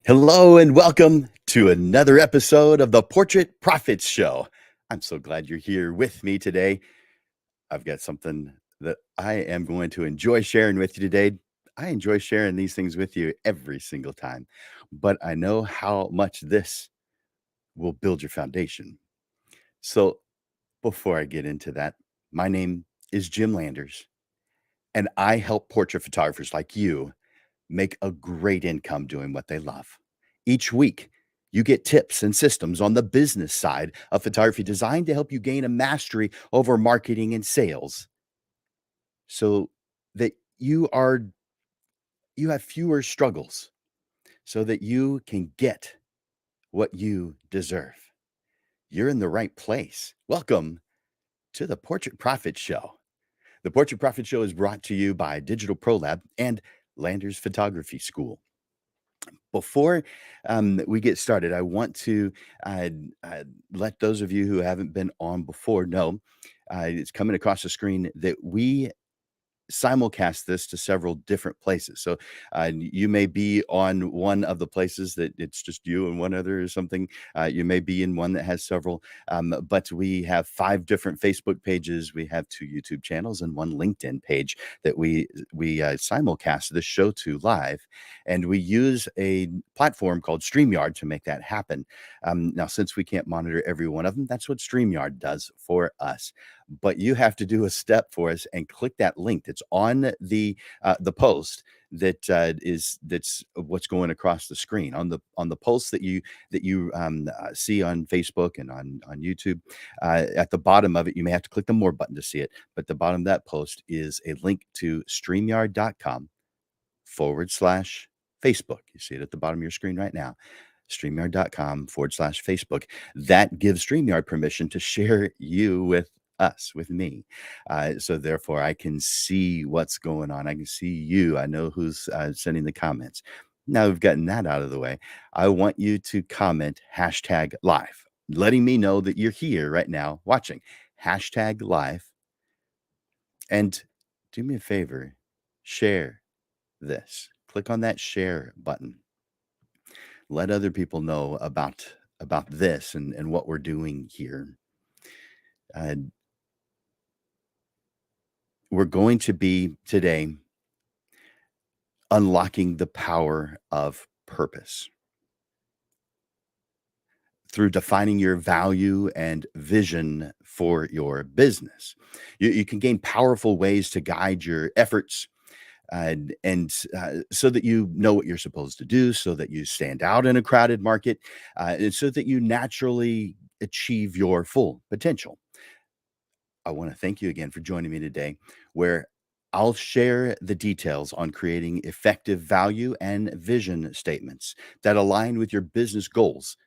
Hello and welcome to another episode of the Portrait Profits Show. I'm so glad you're here with me today. I've got something that I am going to enjoy sharing with you today. I enjoy sharing these things with you every single time, but I know how much this will build your foundation. So before I get into that, my name is Jim Landers, and I help portrait photographers like you make a great income doing what they love. Each week, you get tips and systems on the business side of photography designed to help you gain a mastery over marketing and sales so that you have fewer struggles so that you can get what you deserve. You're in the right place. Welcome to the Portrait Profit Show. The Portrait Profit Show is brought to you by Digital Pro Lab and Landers Photography School. Before we get started, I want to uh, uh, let those of you who haven't been on before know it's coming across the screen that we simulcast this to several different places. So you may be on one of the places that it's just you and one other or something. You may be in one that has several, but we have 5 different Facebook pages. We have 2 YouTube channels and 1 LinkedIn page that we simulcast this show to live, and we use a platform called StreamYard to make that happen. Now, since we can't monitor every one of them, that's what StreamYard does for us, but you have to do a step for us and click that link that's on the post that's what's going across the screen on the post that you see on Facebook and on YouTube. At the bottom of it, you may have to click the more button to see it, but the bottom of that post is a link to streamyard.com/Facebook. You see it at the bottom of your screen right now. StreamYard.com/Facebook. That gives StreamYard permission to share you with us, with me. So therefore, I can see what's going on. I can see you. I know who's sending the comments. Now we've gotten that out of the way. I want you to comment #live, letting me know that you're here right now watching. #live. And do me a favor, share this. Click on that share button. Let other people know about this and what we're doing here. Uh, we're going to be today unlocking the power of purpose through defining your value and vision for your business. You can gain powerful ways to guide your efforts and so that you know what you're supposed to do, so that you stand out in a crowded market, and so that you naturally achieve your full potential. I want to thank you again for joining me today, where I'll share the details on creating effective value and vision statements that align with your business goals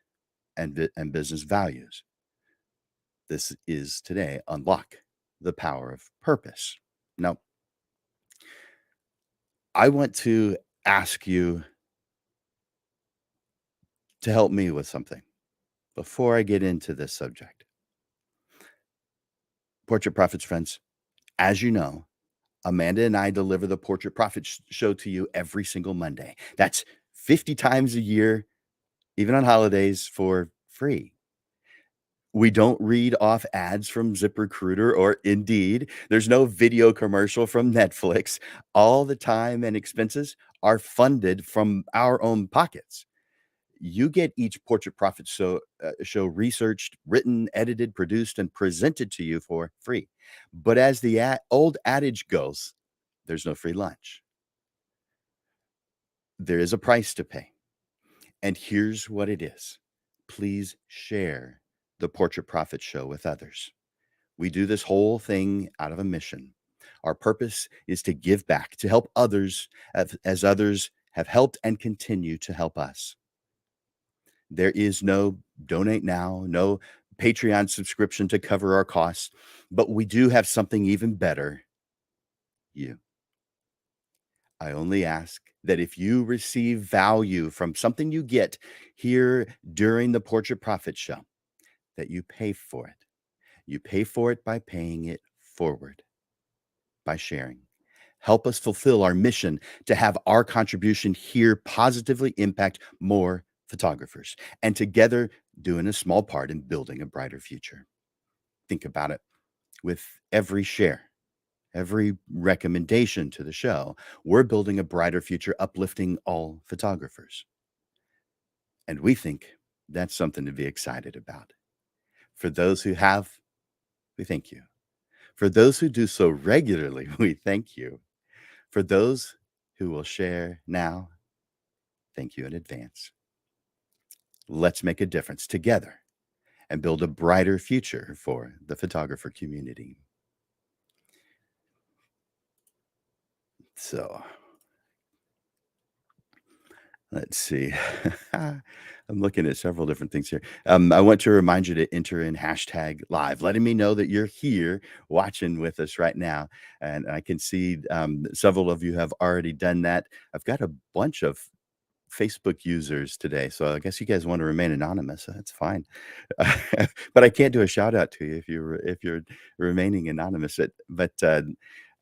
and business values. This is today Unlock the Power of Purpose. Now, I want to ask you to help me with something before I get into this subject. Portrait Profits friends, as you know, Amanda and I deliver the Portrait Profits Show to you every single Monday. That's 50 times a year, even on holidays, for free. We don't read off ads from ZipRecruiter or Indeed. There's no video commercial from Netflix. All the time and expenses are funded from our own pockets. You get each Portrait Profit show researched, written, edited, produced, and presented to you for free. But as the old adage goes, there's no free lunch. There is a price to pay. And here's what it is. Please share the Portrait Profit Show with others. We do this whole thing out of a mission. Our purpose is to give back, to help others as others have helped and continue to help us. There is no donate now, no Patreon subscription to cover our costs, but we do have something even better, you. I only ask that if you receive value from something you get here during the Portrait Profit Show, that you pay for it. You pay for it by paying it forward, by sharing. help us fulfill our mission to have our contribution here positively impact more photographers, and together doing a small part in building a brighter future. Think about it. With every share, every recommendation to the show, we're building a brighter future, uplifting all photographers. And we think that's something to be excited about. For those who have, we thank you. For those who do so regularly, we thank you. For those who will share now, thank you in advance. Let's make a difference together and build a brighter future for the photographer community. So let's see. I'm looking at several different things here. I want to remind you to enter in hashtag live, letting me know that you're here watching with us right now. And I can see several of you have already done that. I've got a bunch of Facebook users today, so I guess you guys want to remain anonymous. That's fine, but I can't do a shout out to you if you're remaining anonymous. But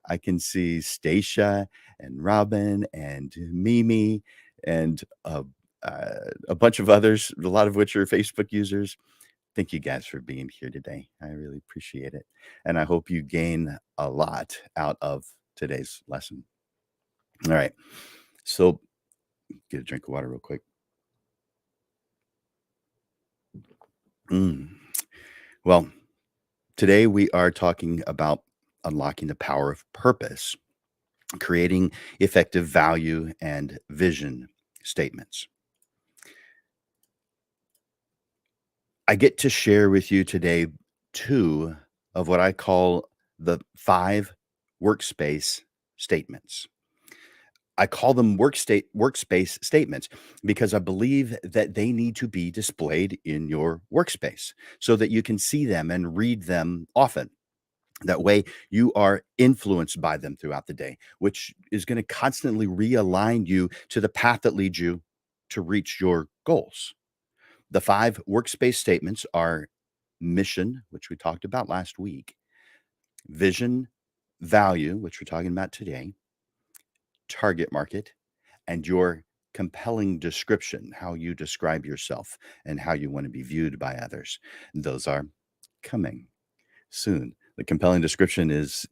I can see Stacia and Robin and Mimi and a bunch of others, a lot of which are Facebook users. Thank you guys for being here today. I really appreciate it, and I hope you gain a lot out of today's lesson. All right, so get a drink of water real quick. Mm. Well, today we are talking about unlocking the power of purpose, creating effective value and vision statements. I get to share with you today two of what I call the 5 workspace statements. I call them workspace statements because I believe that they need to be displayed in your workspace so that you can see them and read them often. That way, you are influenced by them throughout the day, which is going to constantly realign you to the path that leads you to reach your goals. The 5 workspace statements are mission, which we talked about last week, vision, value, which we're talking about today, target market, and your compelling description, how you describe yourself and how you want to be viewed by others. Those are coming soon. The compelling description is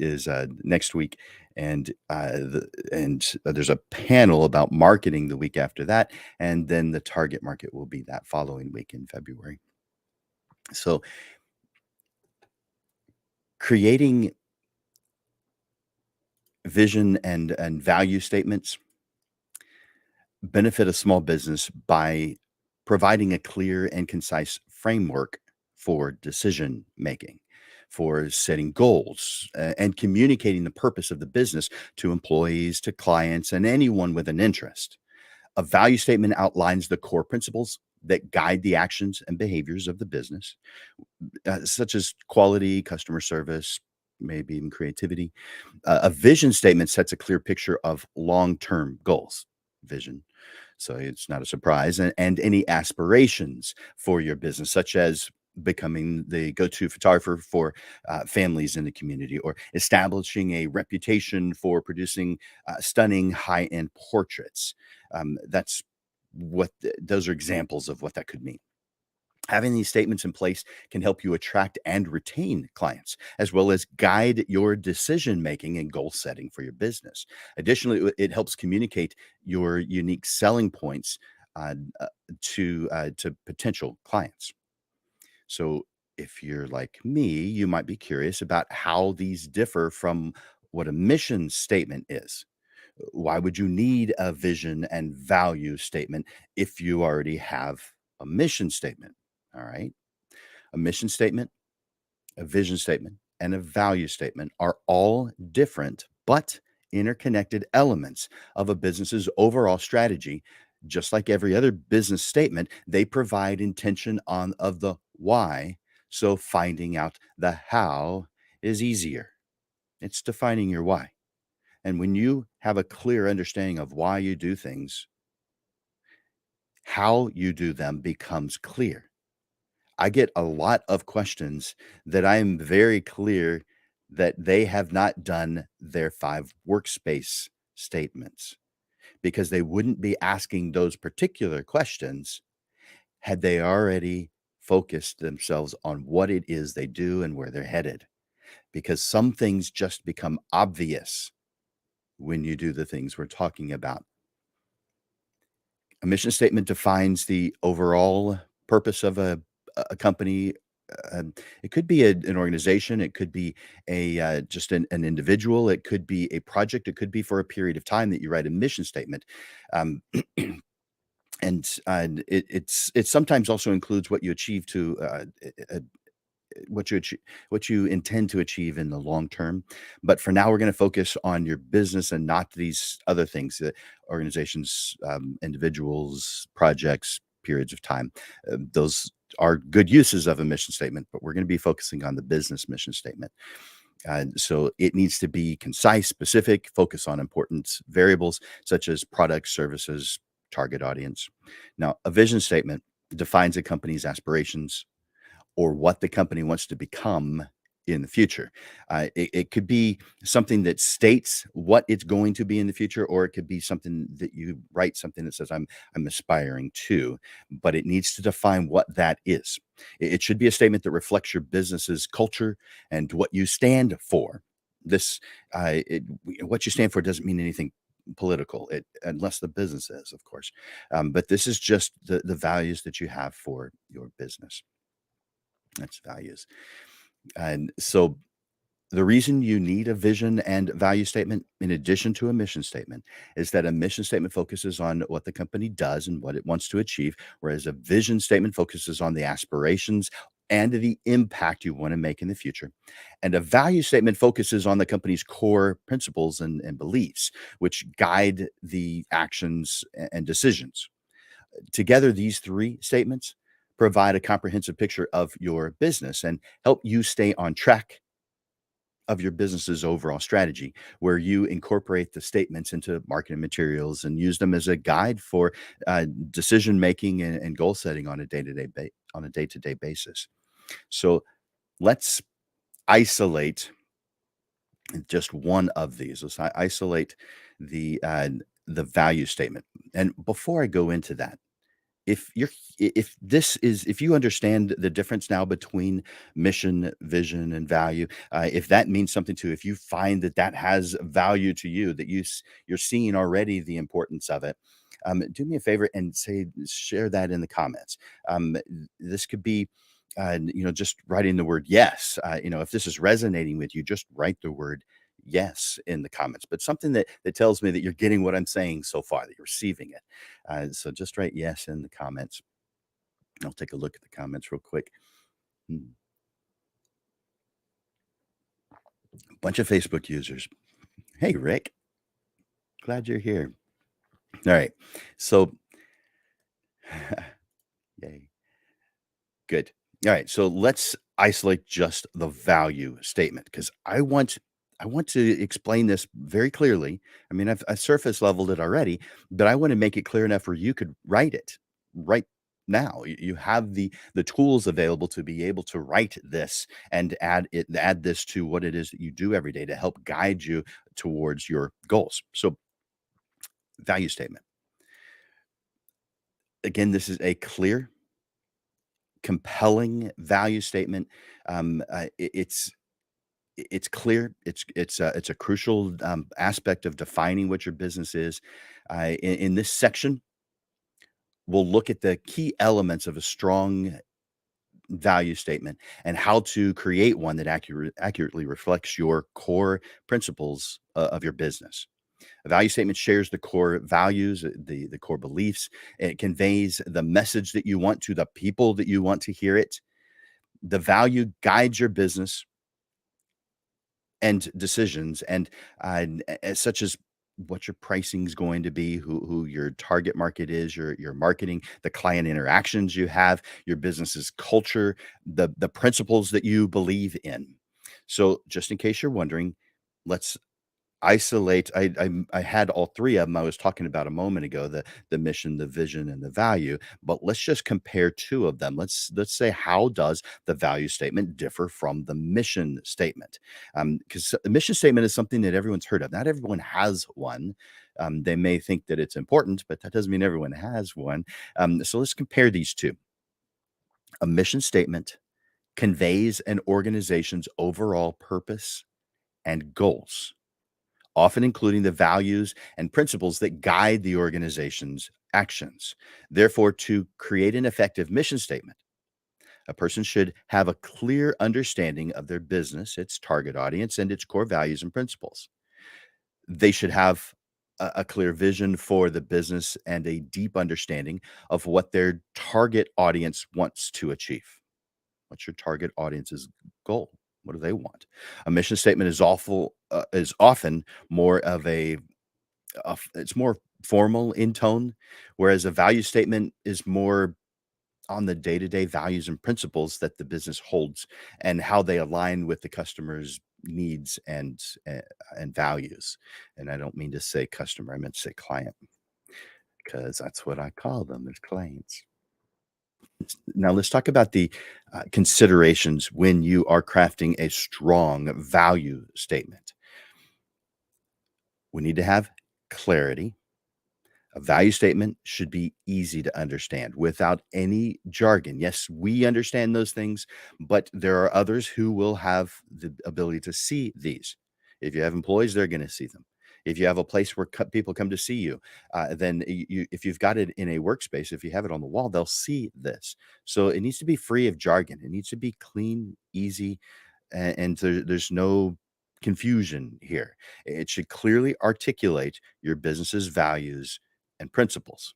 next week, and there's a panel about marketing the week after that, and then the target market will be that following week in February. So, creating vision and value statements benefit a small business by providing a clear and concise framework for decision making, for setting goals, and communicating the purpose of the business to employees, to clients, and anyone with an interest. A value statement outlines the core principles that guide the actions and behaviors of the business, such as quality, customer service, maybe even creativity. A vision statement sets a clear picture of long term goals, vision. So it's not a surprise, and any aspirations for your business, such as becoming the go to photographer for families in the community, or establishing a reputation for producing stunning high end portraits. That's those are examples of what that could mean. Having these statements in place can help you attract and retain clients, as well as guide your decision making and goal setting for your business. Additionally, it helps communicate your unique selling points uh, uh, to potential clients. So, if you're like me, you might be curious about how these differ from what a mission statement is. Why would you need a vision and value statement if you already have a mission statement? All right. A mission statement, a vision statement, and a value statement are all different but interconnected elements of a business's overall strategy. Just like every other business statement, they provide intention on of the why. So finding out the how is easier. It's defining your why. And when you have a clear understanding of why you do things, how you do them becomes clear. I get a lot of questions that I am very clear that they have not done their 5 workspace statements because they wouldn't be asking those particular questions had they already focused themselves on what it is they do and where they're headed. Because some things just become obvious when you do the things we're talking about. A mission statement defines the overall purpose of a company. It could be an organization, it could be just an individual, it could be a project, it could be for a period of time that you write a mission statement. Um, it sometimes also includes what you achieve to what you what you intend to achieve in the long term. But for now, we're going to focus on your business and not these other things, organizations, individuals, projects, periods of time. Those are good uses of a mission statement, but we're going to be focusing on the business mission statement. So it needs to be concise, specific, focus on important variables such as products, services, target audience. Now, a vision statement defines a company's aspirations, or what the company wants to become in the future. It could be something that states what it's going to be in the future, or it could be something that you write something that says, I'm aspiring to, but it needs to define what that is. It should be a statement that reflects your business's culture and what you stand for. This, what you stand for doesn't mean anything political, unless the business is, of course. But this is just the values that you have for your business. That's values. And so the reason you need a vision and value statement in addition to a mission statement is that a mission statement focuses on what the company does and what it wants to achieve, whereas a vision statement focuses on the aspirations and the impact you want to make in the future. And a value statement focuses on the company's core principles and beliefs, which guide the actions and decisions. Together, these 3 statements provide a comprehensive picture of your business and help you stay on track of your business's overall strategy, where you incorporate the statements into marketing materials and use them as a guide for decision making and goal setting on a day-to-day basis. So let's isolate just one of these. Let's isolate the value statement. And before I go into that, if you're if you understand the difference now between mission, vision, and value, if that means something to you, if you find that that has value to you, that you're seeing already the importance of it, do me a favor and share that in the comments. This could be just writing the word yes. If this is resonating with you, just write the word yes in the comments, but something that tells me that you're getting what I'm saying so far, that you're receiving it. So just write yes in the comments. I'll take a look at the comments real quick. Hmm. Bunch of Facebook users. Hey, Rick, glad you're here. All right. So, yay. Good. All right, so let's isolate just the value statement because I want to explain this very clearly. I mean, I surface leveled it already, but I want to make it clear enough where you could write it right now. You have the tools available to be able to write this and add this to what it is that you do every day to help guide you towards your goals. So, value statement. Again, this is a clear, compelling value statement. It's clear. It's a crucial aspect of defining what your business is. In this section, we'll look at the key elements of a strong value statement and how to create one that accurately reflects your core principles of your business. A value statement shares the core values, the core beliefs. It conveys the message that you want to the people that you want to hear it. The value guides your business and decisions, and as such as what your pricing is going to be, who your target market is, your marketing, the client interactions you have, your business's culture, the principles that you believe in. So, just in case you're wondering, let's isolate I had all 3 of them I was talking about a moment ago, the mission, the vision, and the value, but let's just compare 2 of them. Let's say, how does the value statement differ from the mission statement? Because the mission statement is something that everyone's heard of. Not everyone has one. They may think that it's important, but that doesn't mean everyone has one. So let's compare these 2. A mission statement conveys an organization's overall purpose and goals, often including the values and principles that guide the organization's actions. Therefore, to create an effective mission statement, a person should have a clear understanding of their business, its target audience, and its core values and principles. They should have a clear vision for the business and a deep understanding of what their target audience wants to achieve. What's your target audience's goal? What do they want? A mission statement is often more of it's more formal in tone, whereas a value statement is more on the day-to-day values and principles that the business holds and how they align with the customer's needs and values. And I don't mean to say customer, I meant to say client because that's what I call them, as clients. Now let's talk about the considerations when you are crafting a strong value statement. We need to have clarity. A value statement should be easy to understand without any jargon. Yes, we understand those things, but there are others who will have the ability to see these. If you have employees, they're going to see them. If you have a place where people come to see you, then if you've got it in a workspace, if you have it on the wall, they'll see this. So it needs to be free of jargon. It needs to be clean, easy, and there's no confusion here. It should clearly articulate your business's values and principles.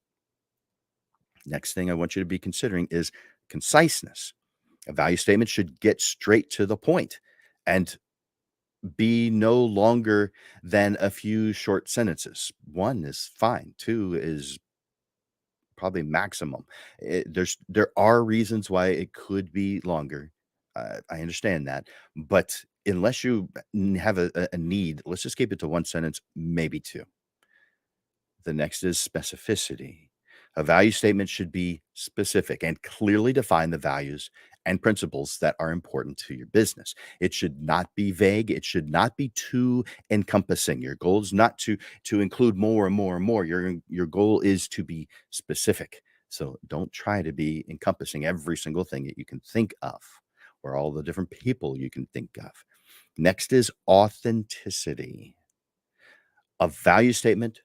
Next thing I want you to be considering is conciseness. A value statement should get straight to the point and be no longer than a few short sentences. One is fine, two is probably maximum. There are reasons why it could be longer. I understand that, but unless you have a need, let's just keep it to one sentence, maybe two. The next is specificity. A value statement should be specific and clearly define the values and principles that are important to your business. It should not be vague. It should not be too encompassing. Your goal is not to include more and more and more. Your goal is to be specific. So don't try to be encompassing every single thing that you can think of or all the different people you can think of. Next is authenticity. A value statement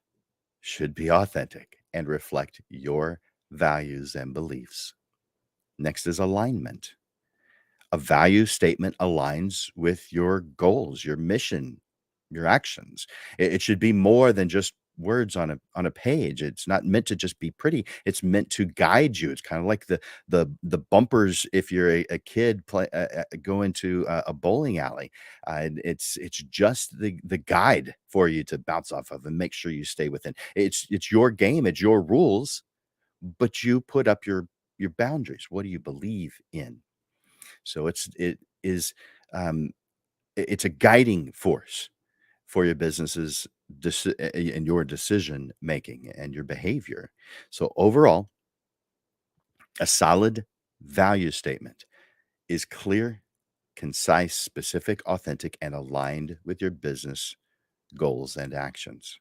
should be authentic and reflect your values and beliefs. Next is alignment. A value statement aligns with your goals, your mission, your actions. It should be more than just words on a page. It's not meant to just be pretty. It's meant to guide you. It's kind of like the bumpers if you're a kid go into a bowling alley. It's just the guide for you to bounce off of and make sure you stay within. It's your game. It's your rules, but you put up your boundaries. What do you believe in? So it is um, it's a guiding force for your business's and your decision making and your behavior. So overall, a solid value statement is clear, concise, specific, authentic, and aligned with your business goals and actions.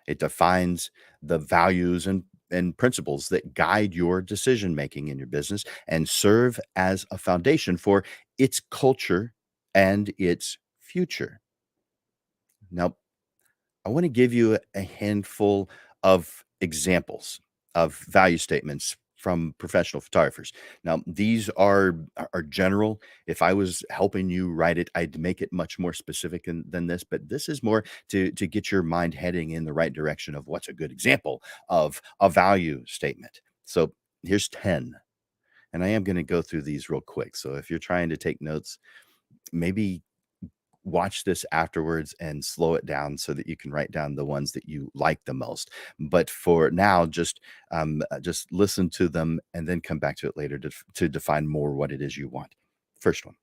It defines the values and principles that guide your decision making in your business and serve as a foundation for its culture and its future. Now, I want to give you a handful of examples of value statements from professional photographers. Now, these are general. If I was helping you write it, I'd make it much more specific than this, but this is more to get your mind heading in the right direction of what's a good example of a value statement. So here's 10, and I am going to go through these real quick. So if you're trying to take notes, maybe watch this afterwards and slow it down so that you can write down the ones that you like the most. But for now, just listen to them and then come back to it later to define more what it is you want. First one: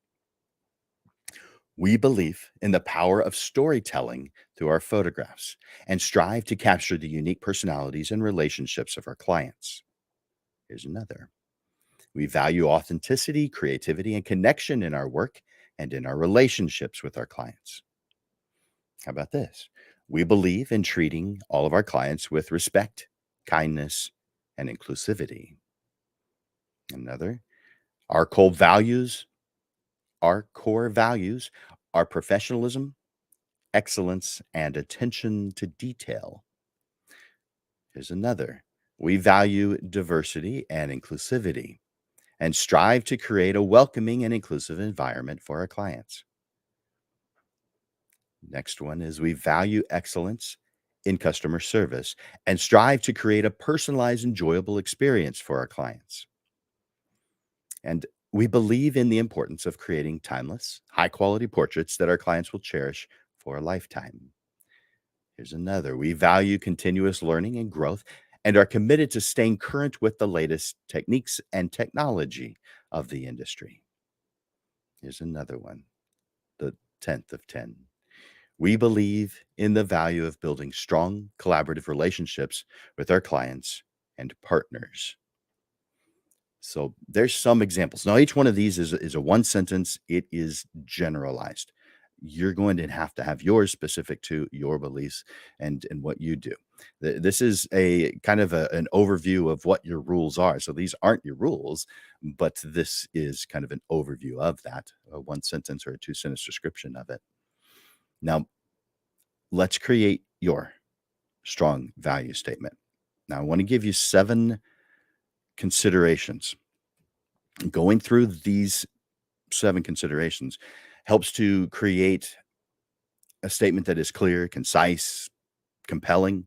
We believe in the power of storytelling through our photographs and strive to capture the unique personalities and relationships of our clients. Here's another. We value authenticity, creativity, and connection in our work and in our relationships with our clients. How about this? We believe in treating all of our clients with respect, kindness, and inclusivity. Another, our core values, our core values are professionalism, excellence, and attention to detail. Here's another. We value diversity and inclusivity and strive to create a welcoming and inclusive environment for our clients. Next one is we value excellence in customer service and strive to create a personalized, enjoyable experience for our clients. And we believe in the importance of creating timeless, high quality portraits that our clients will cherish for a lifetime. Here's another. We value continuous learning and growth and are committed to staying current with the latest techniques and technology of the industry. Here's another one, the 10th of 10. We believe in the value of building strong collaborative relationships with our clients and partners. So there's some examples. Now, each one of these is a one sentence, it is generalized. You're going to have yours specific to your beliefs and what you do. This is a kind of an overview of what your rules are. So these aren't your rules, but this is kind of an overview of that, a one sentence or a two sentence description of it. Now, let's create your strong value statement. Now, I want to give you 7 considerations. Going through these 7 considerations helps to create a statement that is clear, concise, compelling.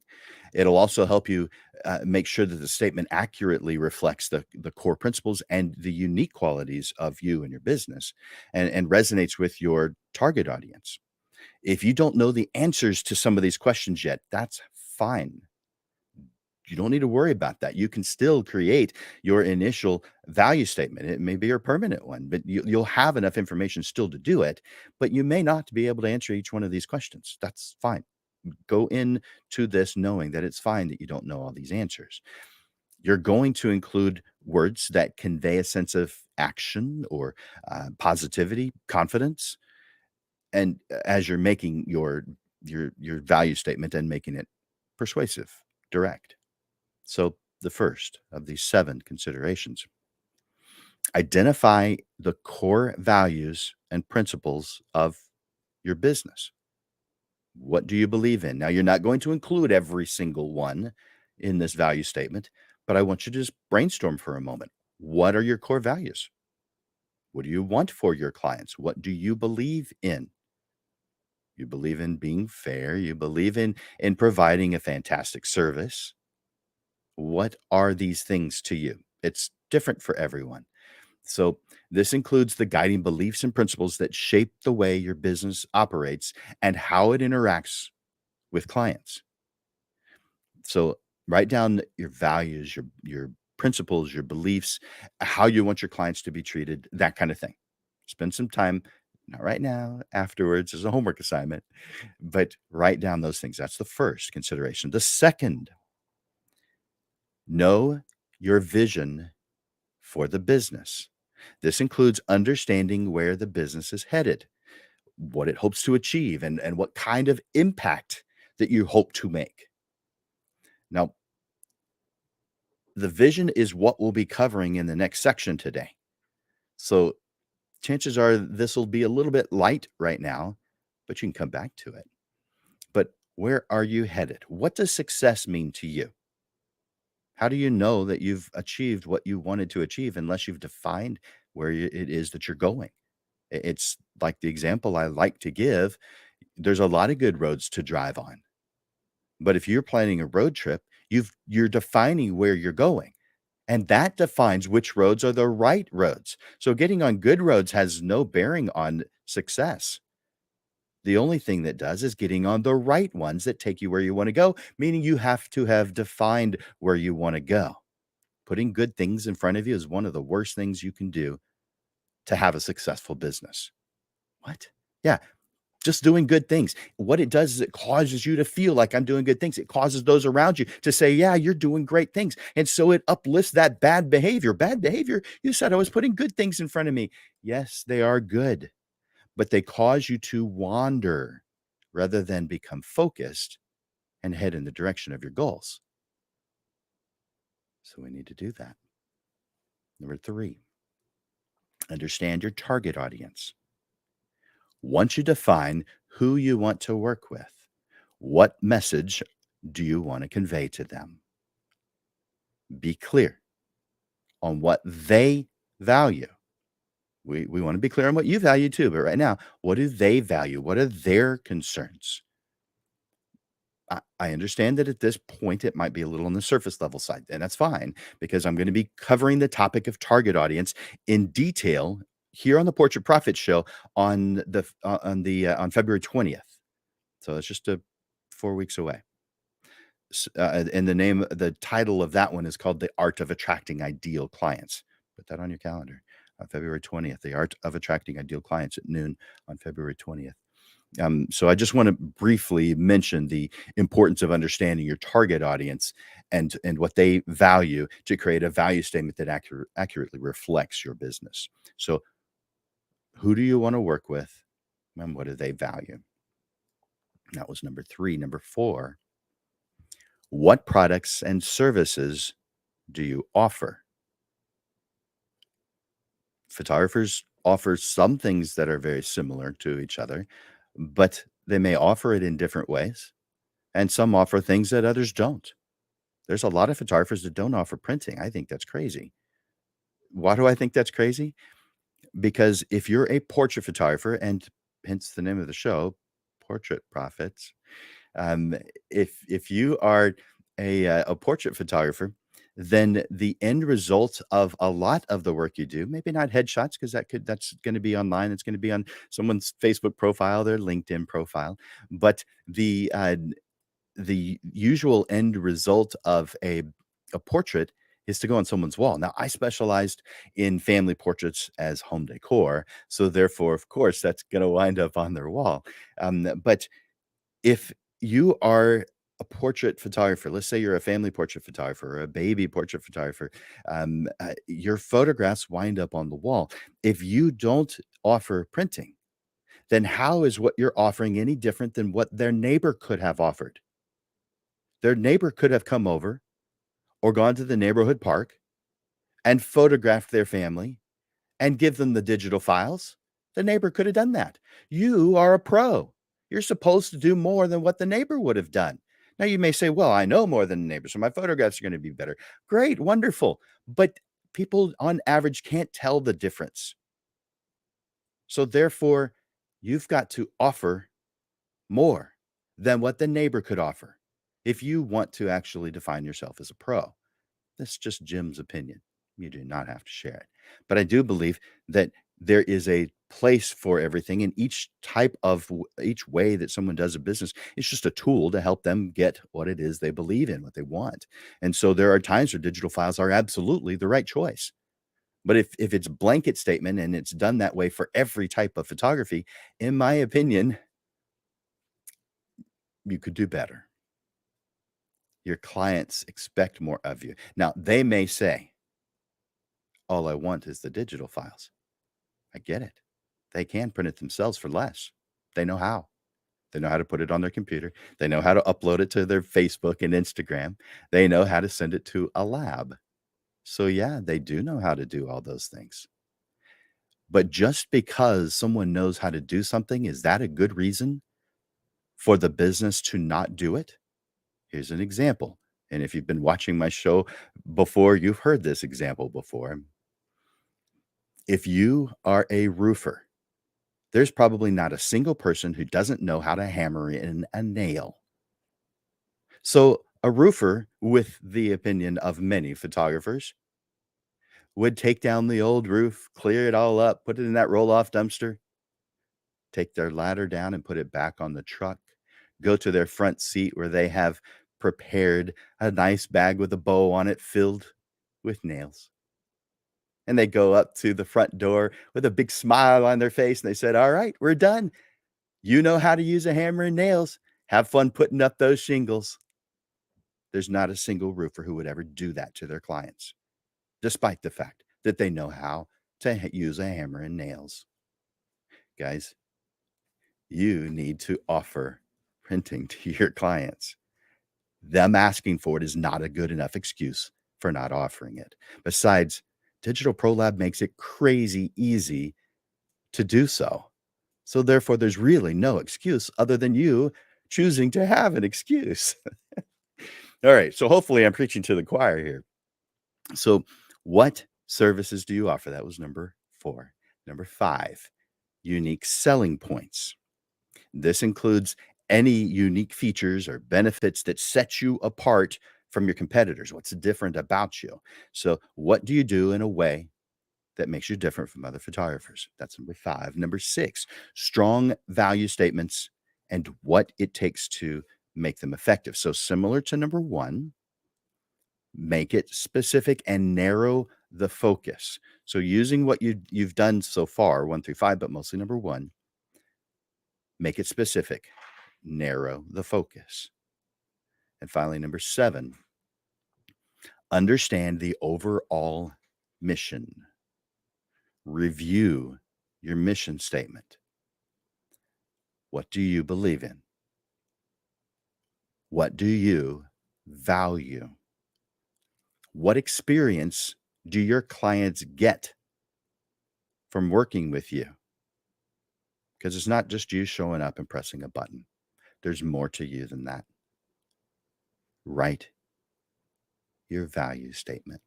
It'll also help you make sure that the statement accurately reflects the core principles and the unique qualities of you and your business and resonates with your target audience. If you don't know the answers to some of these questions yet, that's fine. You don't need to worry about that. You can still create your initial value statement. It may be your permanent one, but you'll have enough information still to do it. But you may not be able to answer each one of these questions. That's fine. Go into this knowing that it's fine that you don't know all these answers. You're going to include words that convey a sense of action or positivity, confidence, and as you're making your value statement and making it persuasive, direct. So, the first of these 7 considerations, identify the core values and principles of your business. What do you believe in? Now, you're not going to include every single one in this value statement, but I want you to just brainstorm for a moment. What are your core values? What do you want for your clients? What do you believe in? You believe in being fair, you believe in providing a fantastic service. What are these things to you? It's different for everyone. So, this includes the guiding beliefs and principles that shape the way your business operates and how it interacts with clients. So, write down your values, your principles, your beliefs, how you want your clients to be treated, that kind of thing. Spend some time, not right now, afterwards as a homework assignment, but write down those things. That's the first consideration. The second, know your vision for the business. This includes understanding where the business is headed, what it hopes to achieve, and what kind of impact that you hope to make. Now, the vision is what we'll be covering in the next section today. So, chances are this will be a little bit light right now, but you can come back to it. But where are you headed? What does success mean to you? How do you know that you've achieved what you wanted to achieve unless you've defined where it is that you're going? It's like the example I like to give. There's a lot of good roads to drive on. But if you're planning a road trip, you're defining where you're going. And that defines which roads are the right roads. So getting on good roads has no bearing on success. The only thing that does is getting on the right ones that take you where you want to go, meaning you have to have defined where you want to go. Putting good things in front of you is one of the worst things you can do to have a successful business. What? Yeah, just doing good things. What it does is it causes you to feel like I'm doing good things. It causes those around you to say, "Yeah, you're doing great things." And so it uplifts that bad behavior. Bad behavior, you said I was putting good things in front of me. Yes, they are good, but they cause you to wander rather than become focused and head in the direction of your goals. So we need to do that. Number 3, understand your target audience. Once you define who you want to work with, what message do you want to convey to them? Be clear on what they value. We want to be clear on what you value too, but right now, what do they value? What are their concerns? I understand that at this point it might be a little on the surface level side, and that's fine because I'm going to be covering the topic of target audience in detail here on the Portrait Profit Show on February 20th. So it's just 4 weeks away. And the title of that one is called "The Art of Attracting Ideal Clients." Put that on your calendar. On February 20th, "The Art of Attracting Ideal Clients" at noon on February 20th. So I just want to briefly mention the importance of understanding your target audience and what they value to create a value statement that accurately reflects your business. So who do you want to work with and what do they value? That was number 3. Number 4, what products and services do you offer? Photographers offer some things that are very similar to each other, but they may offer it in different ways, and some offer things that others don't. There's a lot of photographers that don't offer printing. I think that's crazy. Why do I think that's crazy? Because if you're a portrait photographer, and hence the name of the show, Portrait Profits, um, if you are a portrait photographer, then the end result of a lot of the work you do, maybe not headshots, because that's going to be online. It's going to be on someone's Facebook profile, their LinkedIn profile, but the usual end result of a portrait is to go on someone's wall. Now, I specialized in family portraits as home decor, so therefore, of course, that's going to wind up on their wall. But if you are a portrait photographer, let's say you're a family portrait photographer or a baby portrait photographer, your photographs wind up on the wall. If you don't offer printing, then how is what you're offering any different than what their neighbor could have offered? Their neighbor could have come over or gone to the neighborhood park and photographed their family and give them the digital files. The neighbor could have done that. You are a pro. You're supposed to do more than what the neighbor would have done. Now, you may say, well, I know more than the neighbor, so my photographs are going to be better. Great, wonderful. But people on average can't tell the difference. So, therefore, you've got to offer more than what the neighbor could offer if you want to actually define yourself as a pro. That's just Jim's opinion. You do not have to share it. But I do believe that there is a place for everything, and each way that someone does a business is just a tool to help them get what it is they believe in, what they want. And so there are times where digital files are absolutely the right choice. But if it's blanket statement and it's done that way for every type of photography, in my opinion, you could do better. Your clients expect more of you. Now, they may say, all I want is the digital files. I get it. They can print it themselves for less. They know how. They know how to put it on their computer. They know how to upload it to their Facebook and Instagram. They know how to send it to a lab. So, yeah, they do know how to do all those things. But just because someone knows how to do something, is that a good reason for the business to not do it? Here's an example. And if you've been watching my show before, you've heard this example before. If you are a roofer, there's probably not a single person who doesn't know how to hammer in a nail. So, a roofer, with the opinion of many photographers, would take down the old roof, clear it all up, put it in that roll off dumpster, take their ladder down and put it back on the truck, go to their front seat where they have prepared a nice bag with a bow on it filled with nails. And they go up to the front door with a big smile on their face and they said, "All right, we're done." You know how to use a hammer and nails. Have fun putting up those shingles. There's not a single roofer who would ever do that to their clients, despite the fact that they know how to use a hammer and nails. Guys, you need to offer printing to your clients. Them asking for it is not a good enough excuse for not offering it. Besides, Digital Pro Lab makes it crazy easy to do so. So therefore, there's really no excuse other than you choosing to have an excuse. All right. So hopefully I'm preaching to the choir here. So what services do you offer? That was number 4. Number 5, unique selling points. This includes any unique features or benefits that set you apart from your competitors. What's different about you? So what do you do in a way that makes you different from other photographers? That's number 5. Number 6, strong value statements and what it takes to make them effective. So similar to number 1, make it specific and narrow the focus. So using what you've done so far, 1 through 5, but mostly number 1, make it specific, narrow the focus. And finally, number 7, understand the overall mission. Review your mission statement. What do you believe in? What do you value? What experience do your clients get from working with you? Because it's not just you showing up and pressing a button. There's more to you than that. Write your value statement.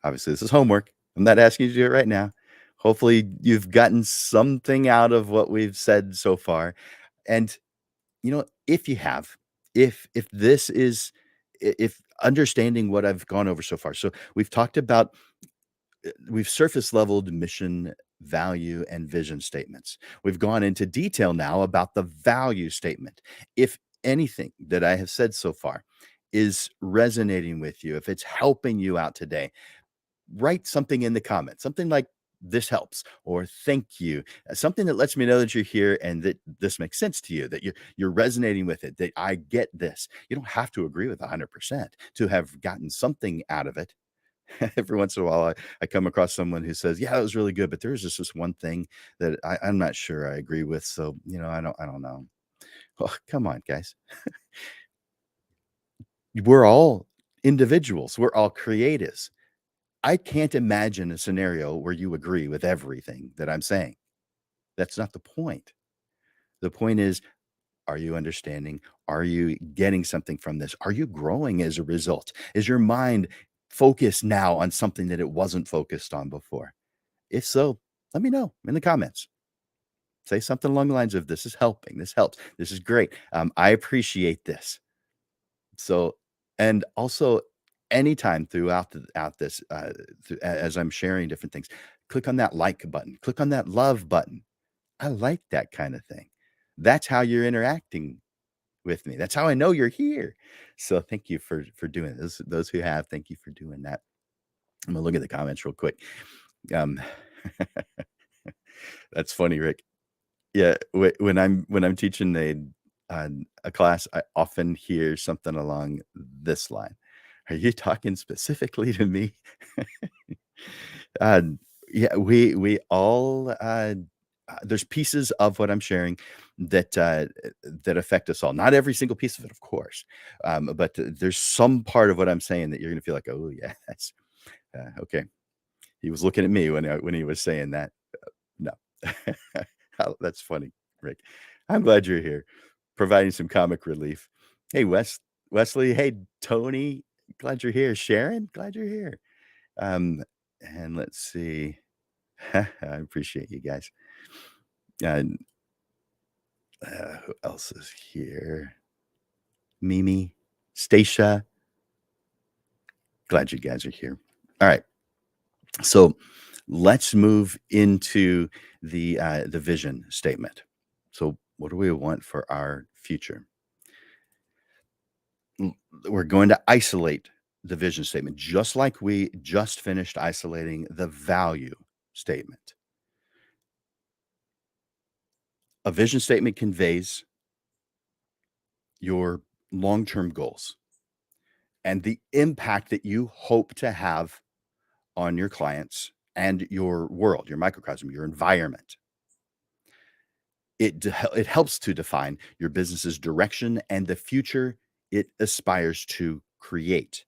Obviously, this is homework. I'm not asking you to do it right now. Hopefully, you've gotten something out of what we've said so far. And if you have, if this is if understanding what I've gone over so far. So we've talked about we've surface leveled mission, value, and vision statements. We've gone into detail now about the value statement. If anything that I have said so far is resonating with you, if it's helping you out today, write something in the comments, something like this helps or thank you, something that lets me know that you're here and that this makes sense to you, that you're resonating with it, that I get this. You don't have to agree with 100% to have gotten something out of it. Every once in a while, I come across someone who says, "Yeah, that was really good, but there's just this one thing that I'm not sure I agree with." So, I don't know. Oh, come on, guys. We're all individuals. We're all creatives. I can't imagine a scenario where you agree with everything that I'm saying. That's not the point. The point is, are you understanding? Are you getting something from this? Are you growing as a result? Is your mind focused now on something that it wasn't focused on before? If so, let me know in the comments. Say something along the lines of, this is helping, this helps, this is great. I appreciate this. So, and also anytime throughout this, as I'm sharing different things, click on that like button, click on that love button. I like that kind of thing. That's how you're interacting with me. That's how I know you're here. So thank you for doing this. Those who have, thank you for doing that. I'm gonna look at the comments real quick. Um, that's funny, Rick. Yeah, when I'm teaching a class, I often hear something along this line. Are you talking specifically to me? Uh, yeah, we all there's pieces of what I'm sharing that affect us all. Not every single piece of it, of course, but there's some part of what I'm saying that you're gonna feel like, oh yeah, that's okay. He was looking at me when he was saying that. No. Oh, that's funny, Rick. I'm glad you're here, providing some comic relief. Hey, Wesley. Hey, Tony. Glad you're here. Sharon, glad you're here. And let's see. I appreciate you guys. And who else is here? Mimi, Stacia. Glad you guys are here. All right. So let's move into the vision statement. So what do we want for our future? We're going to isolate the vision statement, just like we just finished isolating the value statement. A vision statement conveys your long-term goals and the impact that you hope to have on your clients and your world, your microcosm, your environment. It helps to define your business's direction and the future it aspires to create.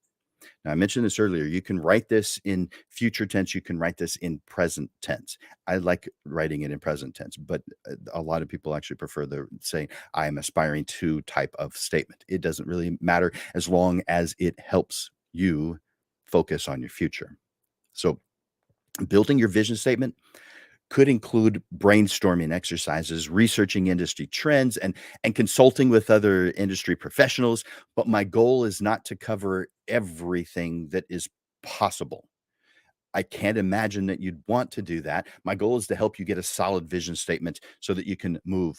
Now, I mentioned this earlier. You can write this in future tense. You can write this in present tense. I like writing it in present tense, but a lot of people actually prefer the saying, I am aspiring to type of statement. It doesn't really matter as long as it helps you focus on your future. So, building your vision statement could include brainstorming exercises, researching industry trends, and consulting with other industry professionals. But my goal is not to cover everything that is possible. I can't imagine that you'd want to do that. My goal is to help you get a solid vision statement so that you can move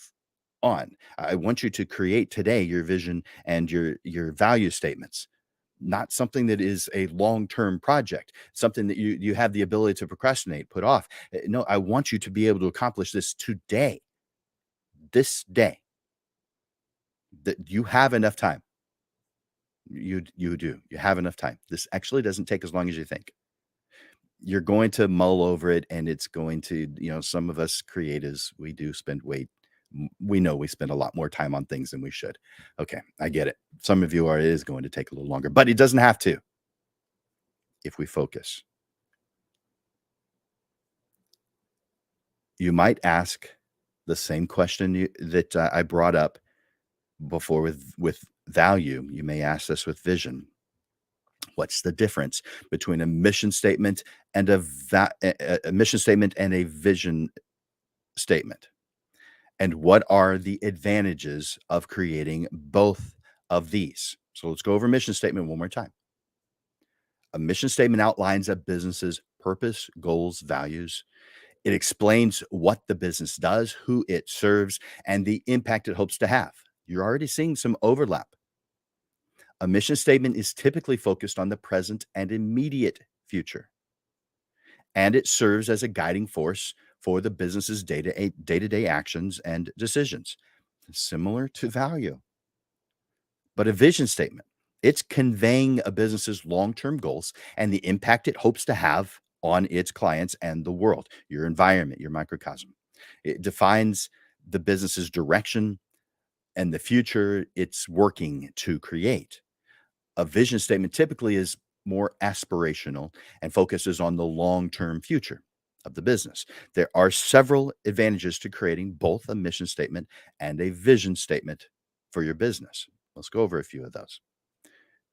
on. I want you to create today your vision and your value statements, not something that is a long-term project, something that you have the ability to procrastinate, put off. No, I want you to be able to accomplish this today, this day, that you have enough time. You do. You have enough time. This actually doesn't take as long as you think. You're going to mull over it, and it's going to, some of us creatives, we do spend we know we spend a lot more time on things than we should. Okay, I get it. Some of you are, it is going to take a little longer, but it doesn't have to if we focus. You might ask the same question that I brought up before with value. You may ask this with vision. What's the difference between a mission statement and a mission statement and a vision statement? And what are the advantages of creating both of these? So let's go over mission statement one more time. A mission statement outlines a business's purpose, goals, values. It explains what the business does, who it serves, and the impact it hopes to have. You're already seeing some overlap. A mission statement is typically focused on the present and immediate future, and it serves as a guiding force for the business's day-to-day actions and decisions, similar to value. But a vision statement, it's conveying a business's long-term goals and the impact it hopes to have on its clients and the world, your environment, your microcosm. It defines the business's direction and the future it's working to create. A vision statement typically is more aspirational and focuses on the long-term future of the business. There are several advantages to creating both a mission statement and a vision statement for your business. Let's go over a few of those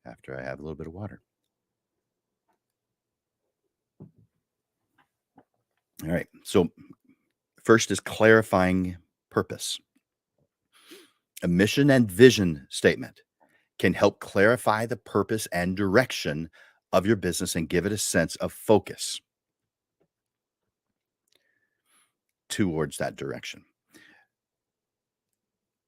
after I have a little bit of water. All right. So, first is clarifying purpose. A mission and vision statement can help clarify the purpose and direction of your business and give it a sense of focus towards that direction.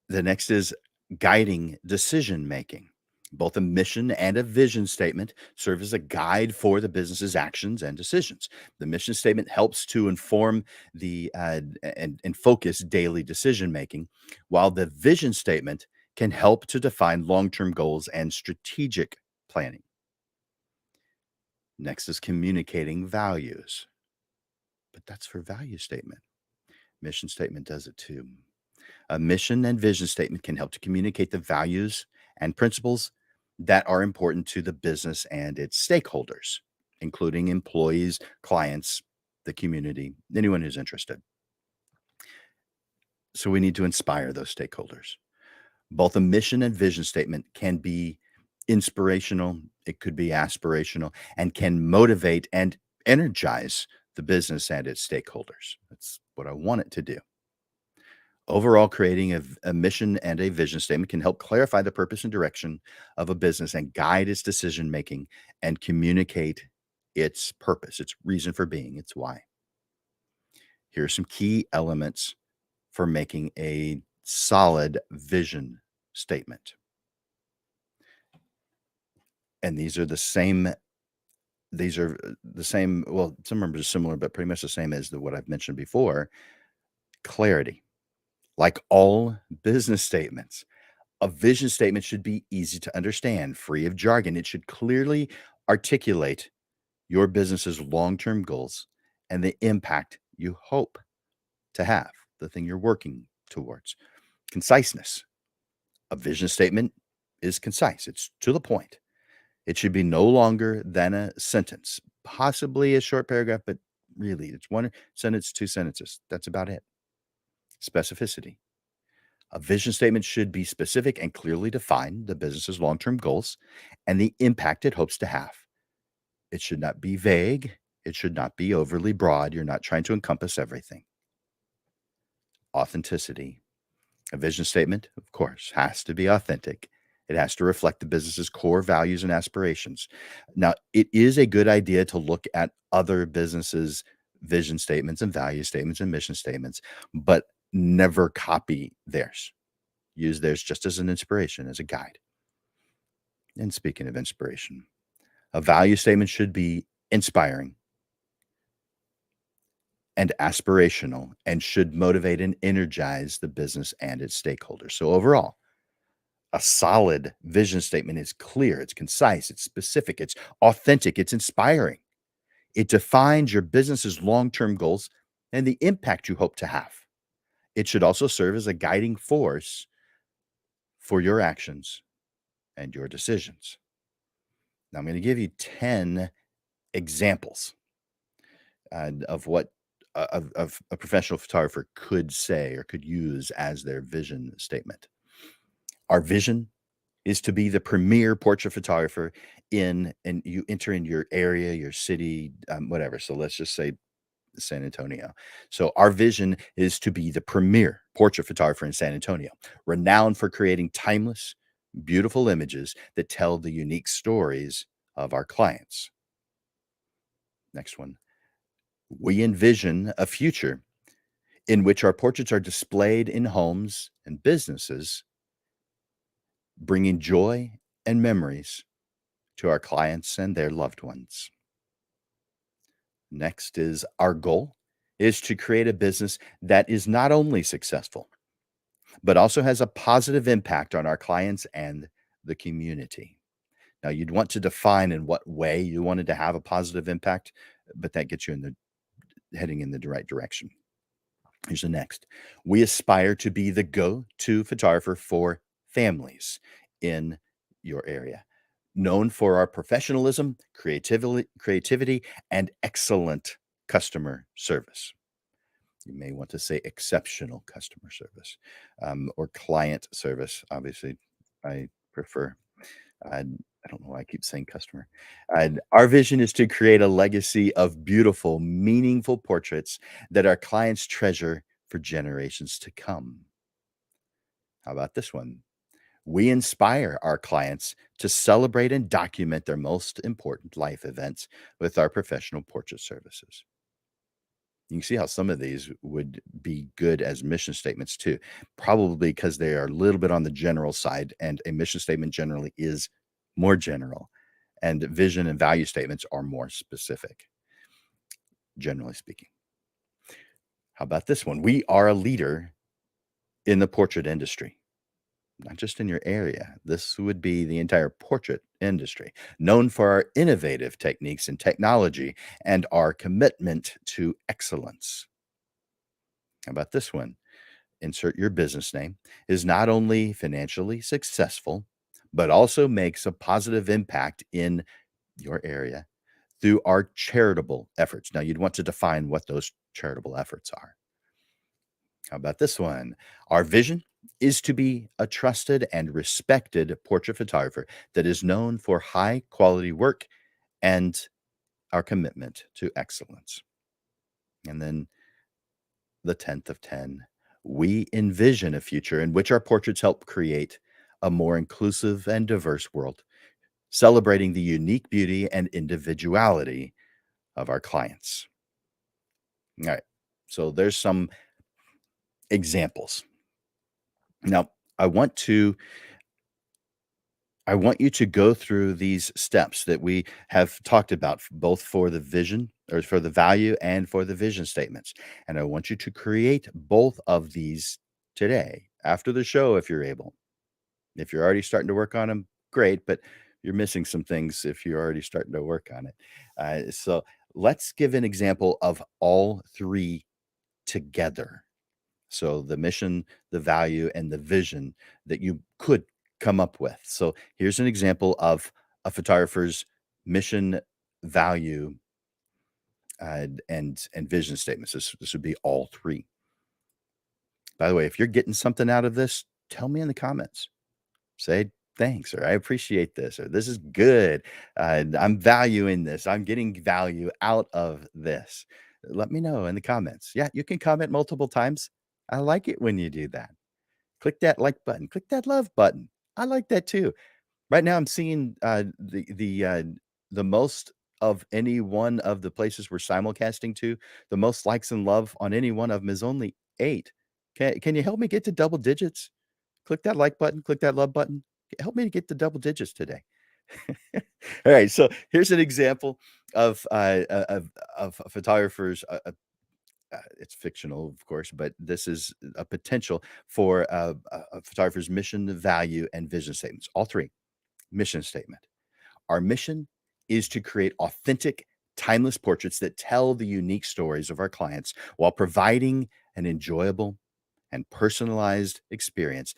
The next is guiding decision making. Both a mission and a vision statement serve as a guide for the business's actions and decisions. The mission statement helps to inform and focus daily decision making, while the vision statement can help to define long term goals and strategic planning. Next is communicating values, but that's for value statement. Mission statement does it too. A mission and vision statement can help to communicate the values and principles that are important to the business and its stakeholders, including employees, clients, the community, anyone who's interested. So we need to inspire those stakeholders. Both a mission and vision statement can be inspirational, it could be aspirational, and can motivate and energize the business and its stakeholders. That's what I want it to do. Overall, creating a mission and a vision statement can help clarify the purpose and direction of a business and guide its decision making and communicate its purpose, its reason for being, its why. Here are some key elements for making a solid vision statement. And these are the same. Well, some of them are similar, but pretty much the same as what I've mentioned before. Clarity. Like all business statements, a vision statement should be easy to understand, free of jargon. It should clearly articulate your business's long term goals and the impact you hope to have, the thing you're working towards. Conciseness. A vision statement is concise, it's to the point. It should be no longer than a sentence, possibly a short paragraph, but really it's one sentence, two sentences. That's about it. Specificity. A vision statement should be specific and clearly define the business's long term goals and the impact it hopes to have. It should not be vague. It should not be overly broad. You're not trying to encompass everything. Authenticity. A vision statement, of course, has to be authentic. It has to reflect the business's core values and aspirations. Now, it is a good idea to look at other businesses' vision statements and value statements and mission statements, but never copy theirs. Use theirs just as an inspiration, as a guide. And speaking of inspiration, a value statement should be inspiring and aspirational and should motivate and energize the business and its stakeholders. So, overall, a solid vision statement is clear, it's concise, it's specific, it's authentic, it's inspiring. It defines your business's long term goals and the impact you hope to have. It should also serve as a guiding force for your actions and your decisions. Now, I'm going to give you 10 examples of what of a professional photographer could say or could use as their vision statement. Our vision is to be the premier portrait photographer and you enter in your area, your city, whatever. So let's just say San Antonio. So our vision is to be the premier portrait photographer in San Antonio, renowned for creating timeless, beautiful images that tell the unique stories of our clients. Next one. We envision a future in which our portraits are displayed in homes and businesses, bringing joy and memories to our clients and their loved ones. Next is our goal is to create a business that is not only successful, but also has a positive impact on our clients and the community. Now, you'd want to define in what way you wanted to have a positive impact, but that gets you heading in the right direction. Here's the next. We aspire to be the go-to photographer for families in your area, known for our professionalism, creativity, and excellent customer service. You may want to say exceptional customer service or client service. Obviously, I prefer. I don't know why I keep saying customer. And our vision is to create a legacy of beautiful, meaningful portraits that our clients treasure for generations to come. How about this one? We inspire our clients to celebrate and document their most important life events with our professional portrait services. You can see how some of these would be good as mission statements too, probably because they are a little bit on the general side, and a mission statement generally is more general, and vision and value statements are more specific, generally speaking. How about this one? We are a leader in the portrait industry, not just in your area. This would be the entire portrait industry, known for our innovative techniques and technology and our commitment to excellence. How about this one? Insert your business name, is not only financially successful, but also makes a positive impact in your area through our charitable efforts. Now, you'd want to define what those charitable efforts are. How about this one? Our vision is to be a trusted and respected portrait photographer that is known for high quality work and our commitment to excellence. And then the 10th of 10, we envision a future in which our portraits help create a more inclusive and diverse world, celebrating the unique beauty and individuality of our clients. All right. So there's some examples. Now, I want to I want you to go through these steps that we have talked about, both for the vision or for the value and for the vision statements. And I want you to create both of these today after the show if you're able. If you're already starting to work on them, great, but you're missing some things if you're already starting to work on it. So let's give an example of all three together. So the mission, the value, and the vision that you could come up with. So here's an example of a photographer's mission, value, and vision statements. This would be all three. By the way, if you're getting something out of this, tell me in the comments. Say thanks, or I appreciate this, or this is good. I'm valuing this. I'm getting value out of this. Let me know in the comments. Yeah, you can comment multiple times. I like it when you do that. Click that like button. Click that love button. I like that too. Right now, I'm seeing the most of any one of the places we're simulcasting to. The most likes and love on any one of them is only 8. Can you help me get to double digits? Click that like button, click that love button. Help me to get to double digits today. All right, so here's an example of a photographer's. It's fictional, of course, but this is a potential for a photographer's mission, value, and vision statements. All three. Mission statement. Our mission is to create authentic, timeless portraits that tell the unique stories of our clients while providing an enjoyable and personalized experience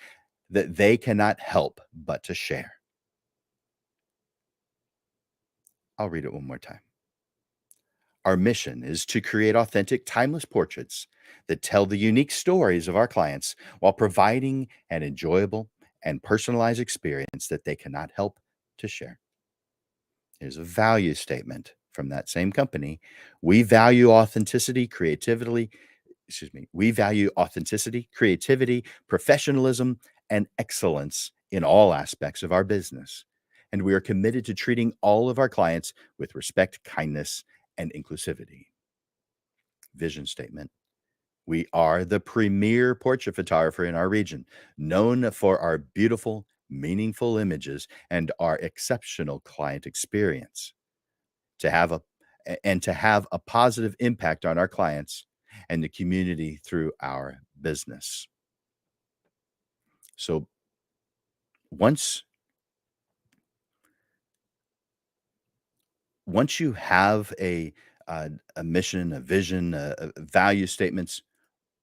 that they cannot help but to share. I'll read it one more time. Our mission is to create authentic, timeless portraits that tell the unique stories of our clients while providing an enjoyable and personalized experience that they cannot help to share. Here's a value statement from that same company. We value authenticity, creativity, we value authenticity, creativity, professionalism, and excellence in all aspects of our business. And we are committed to treating all of our clients with respect, kindness, and inclusivity. Vision statement. We are the premier portrait photographer in our region, known for our beautiful, meaningful images and our exceptional client experience. To have a positive impact on our clients and the community through our business. So once you have a mission, a vision, a value statements,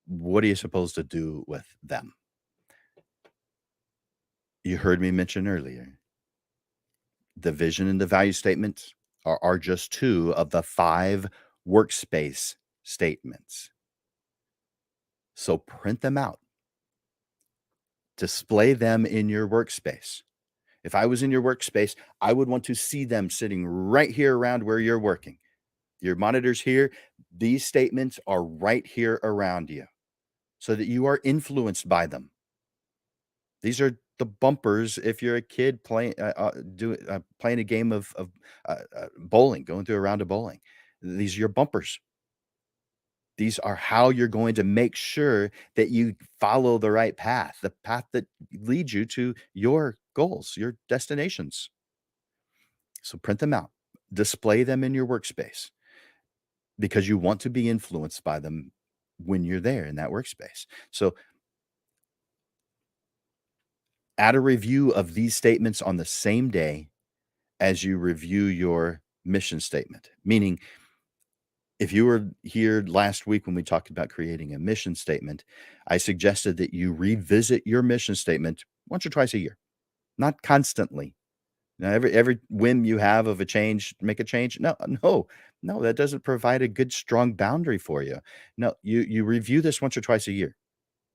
what are you supposed to do with them? You heard me mention earlier, the vision and the value statements are just 2 of the 5 workspace statements. So print them out. Display them in your workspace. If I was in your workspace, I would want to see them sitting right here around where you're working. Your monitor's here. These statements are right here around you so that you are influenced by them. These are the bumpers if you're a kid playing a game of bowling, going through a round of bowling. These are your bumpers. These are how you're going to make sure that you follow the right path, the path that leads you to your goals, your destinations. So print them out, display them in your workspace because you want to be influenced by them when you're there in that workspace. So add a review of these statements on the same day as you review your mission statement. Meaning, if you were here last week when we talked about creating a mission statement, I suggested that you revisit your mission statement once or twice a year, not constantly. Now, every whim you have of a change, make a change. No, no, no, that doesn't provide a good, strong boundary for you. No, you review this once or twice a year,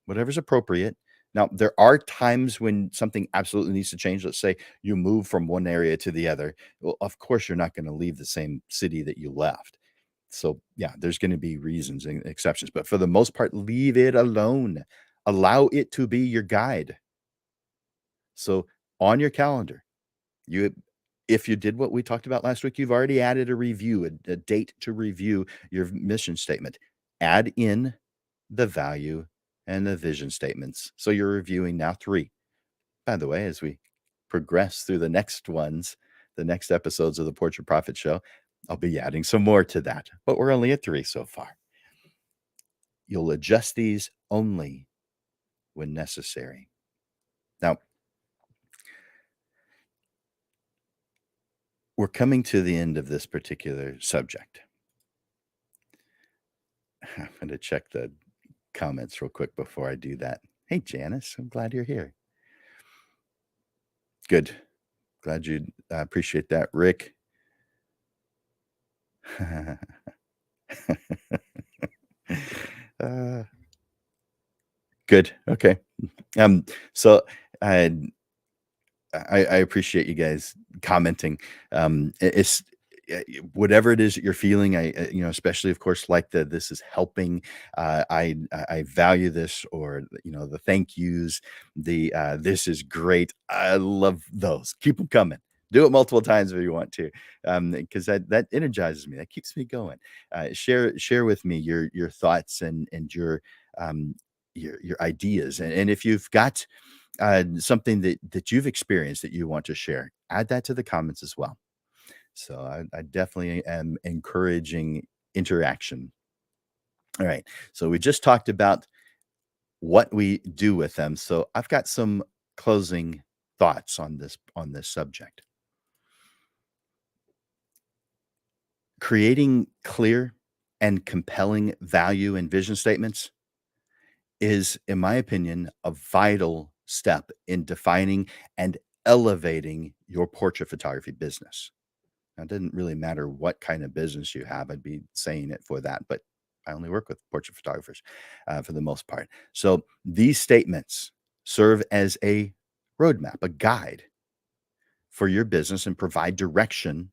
whatever's appropriate. Now, there are times when something absolutely needs to change. Let's say you move from one area to the other. Well, of course, you're not going to leave the same city that you left. So, yeah, there's going to be reasons and exceptions, but for the most part, leave it alone. Allow it to be your guide. So, on your calendar, you if you did what we talked about last week, you've already added a review, a date to review your mission statement. Add in the value and the vision statements. So you're reviewing now 3. By the way, as we progress through the next ones, the next episodes of the Portrait Profit Show, I'll be adding some more to that, but we're only at 3 so far. You'll adjust these only when necessary. Now, we're coming to the end of this particular subject. I'm going to check the comments real quick before I do that. Hey, Janice, I'm glad you're here. Good. Glad you appreciate that, Rick. Good. Okay. So I appreciate you guys commenting. It's whatever it is that you're feeling. Especially of course, like this is helping. I value this, or the thank yous, the this is great. I love those. Keep them coming. Do it multiple times if you want to, because that energizes me. That keeps me going. Share with me your thoughts and your ideas, and if you've got something that you've experienced that you want to share, add that to the comments as well. So I definitely am encouraging interaction. All right. So we just talked about what we do with them. So I've got some closing thoughts on this subject. Creating clear and compelling value and vision statements is, in my opinion, a vital step in defining and elevating your portrait photography business. Now, it doesn't really matter what kind of business you have. I'd be saying it for that, but I only work with portrait photographers for the most part. So these statements serve as a roadmap, a guide for your business, and provide direction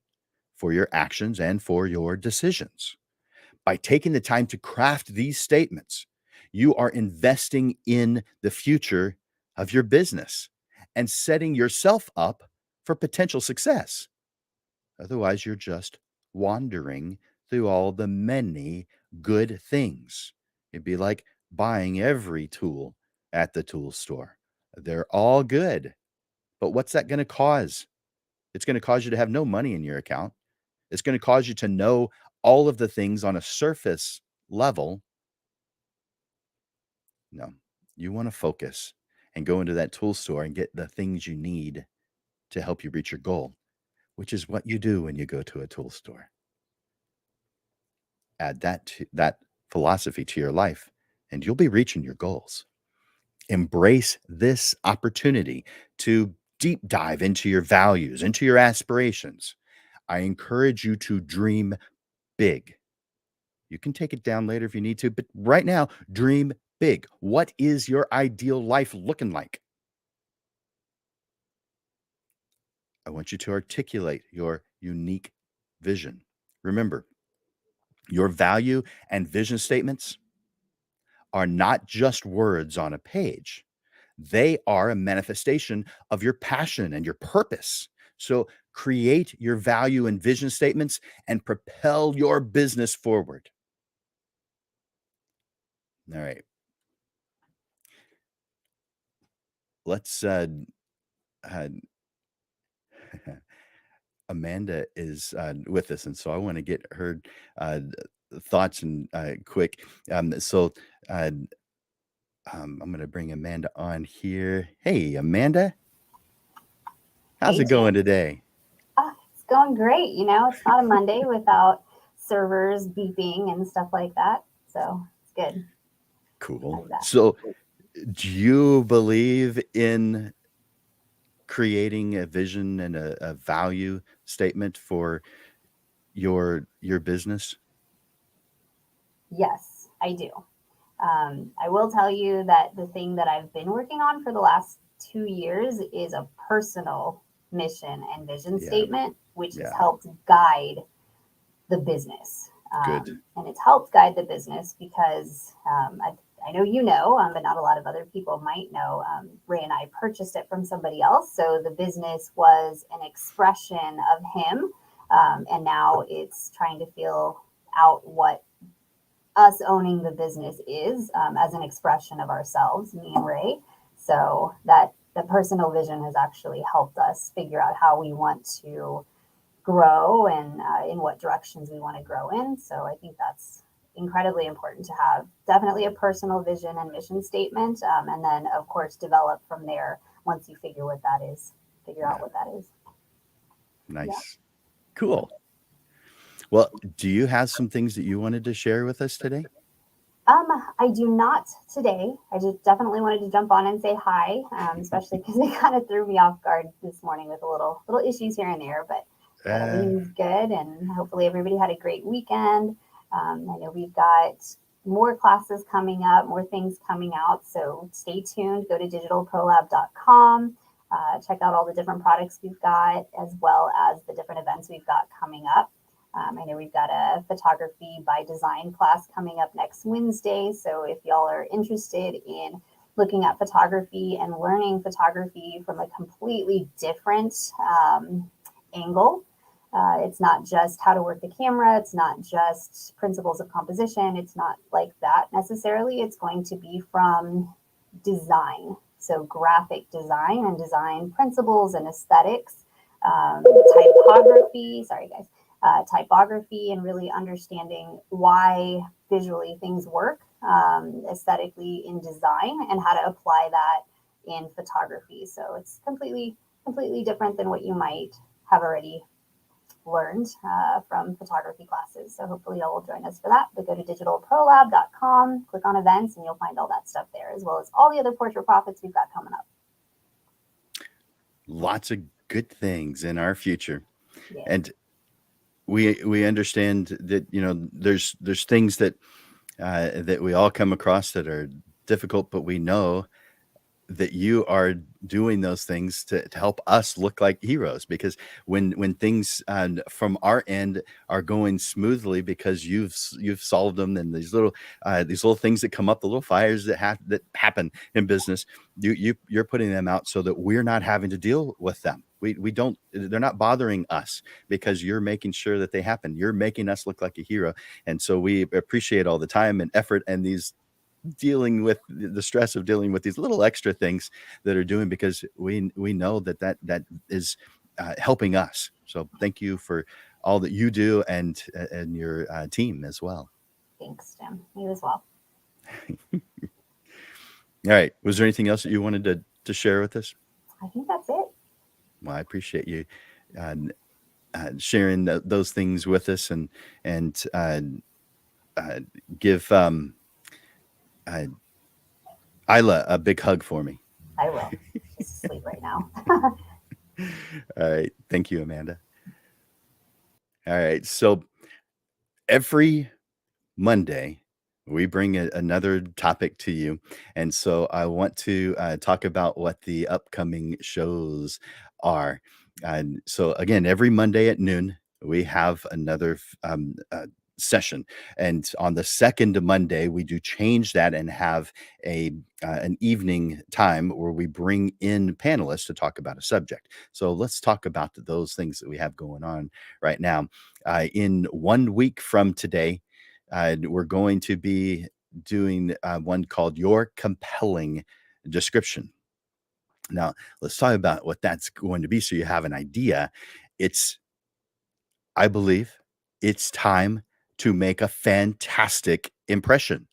for your actions and for your decisions. By taking the time to craft these statements, you are investing in the future of your business and setting yourself up for potential success. Otherwise, you're just wandering through all the many good things. It'd be like buying every tool at the tool store. They're all good. But what's that going to cause? It's going to cause you to have no money in your account. It's going to cause you to know all of the things on a surface level. No, you want to focus and go into that tool store and get the things you need to help you reach your goal, which is what you do when you go to a tool store. Add that philosophy to your life, and you'll be reaching your goals. Embrace this opportunity to deep dive into your values, into your aspirations. I encourage you to dream big. You can take it down later if you need to, but right now, dream big. What is your ideal life looking like? I want you to articulate your unique vision. Remember, your value and vision statements are not just words on a page. They are a manifestation of your passion and your purpose. So create your value and vision statements and propel your business forward. All right. Let's Amanda is with us, and so I want to get her thoughts and quick. So I'm going to bring Amanda on here. Hey, Amanda, how's Hey, it going James. today? It's going great. It's not a Monday without servers beeping and stuff like that. So it's good. Cool. How's that? So, do you believe in creating a vision and a value statement for your business? Yes, I do. I will tell you that the thing that I've been working on for the last 2 years is a personal mission and vision Yeah. statement, which has Yeah. helped guide the business. Good. And it's helped guide the business because I know but not a lot of other people might know. Ray and I purchased it from somebody else. So the business was an expression of him. And now it's trying to feel out what us owning the business is as an expression of ourselves, me and Ray. So that the personal vision has actually helped us figure out how we want to grow and in what directions we want to grow in. So I think that's incredibly important to have definitely a personal vision and mission statement, and then of course develop from there once you figure out Yeah. what that is. Yeah. Nice. Cool. Well, do you have some things that you wanted to share with us today? Um, I do not today. I just definitely wanted to jump on and say hi, especially because it kind of threw me off guard this morning with a little issues here and there. But Uh, everything's good, and hopefully everybody had a great weekend. I know we've got more classes coming up, more things coming out, so stay tuned. Go to digitalprolab.com. Check out all the different products we've got, as well as the different events we've got coming up. I know we've got a photography by design class coming up next Wednesday. So if y'all are interested in looking at photography and learning photography from a completely different angle, it's not just how to work the camera, it's not just principles of composition, it's not like that necessarily. It's going to be from design. So graphic design and design principles and aesthetics, typography, sorry guys, typography, and really understanding why visually things work aesthetically in design and how to apply that in photography. So it's completely different than what you might have already learned from photography classes. So hopefully y'all will join us for that. But go to digitalprolab.com, click on events, and you'll find all that stuff there, as well as all the other portrait profits we've got coming up. Lots of good things in our future. Yeah. And we understand that, there's things that we all come across that are difficult, but we know that you are doing those things to help us look like heroes, because when things from our end are going smoothly because you've solved them, and these little things that come up, the little fires that happen in business, you're putting them out so that we're not having to deal with them. We don't, they're not bothering us because you're making sure that they happen. You're making us look like a hero. And so we appreciate all the time and effort and these dealing with the stress of dealing with these little extra things that are doing, because we know that is helping us. So thank you for all that you do, and your team as well. Thanks, Jim. You as well. All right, was there anything else that you wanted to share with us? I think that's it. Well, I appreciate you uh, sharing those things with us, and uh, give uh, Isla a big hug for me. I will. She's asleep right now. All right, thank you, Amanda. All right, so every Monday, we bring another topic to you. And so I want to talk about what the upcoming shows are. And so, again, every Monday at noon, we have another session. And on the second Monday, we do change that and have an evening time where we bring in panelists to talk about a subject. So let's talk about those things that we have going on right now. In 1 week from today, we're going to be doing one called Your Compelling Description. Now, let's talk about what that's going to be so you have an idea. It's, I believe, it's time to make a fantastic impression.